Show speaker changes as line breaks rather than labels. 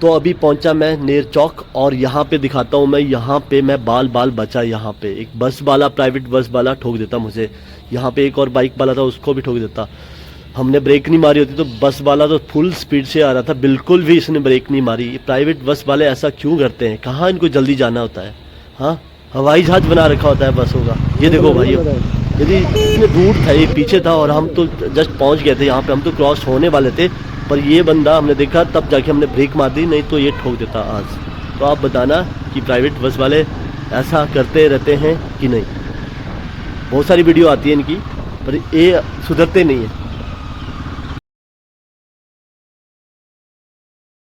तो अभी पहुंचा मैं नेर चौक और यहाँ पे दिखाता हूँ मैं, यहाँ पे मैं बाल बचा। यहाँ पे एक बस वाला, प्राइवेट बस वाला ठोक देता मुझे, यहाँ पे एक और बाइक वाला था उसको भी ठोक देता। हमने ब्रेक नहीं मारी होती तो बस वाला तो फुल स्पीड से आ रहा था, बिल्कुल भी इसने ब्रेक नहीं मारी। प्राइवेट बस वाले ऐसा क्यों करते हैं, कहाँ इनको जल्दी जाना होता है? हाँ, हवाई जहाज बना रखा होता है बसों का। ये देखो भाई, यदि इतने दूर था, ये पीछे था और हम तो जस्ट पहुंच गए थे यहाँ पे, हम तो क्रॉस होने वाले थे, पर ये बंदा हमने देखा तब जाके हमने ब्रेक मार दी, नहीं तो ये ठोक देता आज। तो आप बताना कि प्राइवेट बस वाले ऐसा करते रहते हैं कि नहीं। बहुत सारी वीडियो आती है इनकी, पर ये सुधरते नहीं है।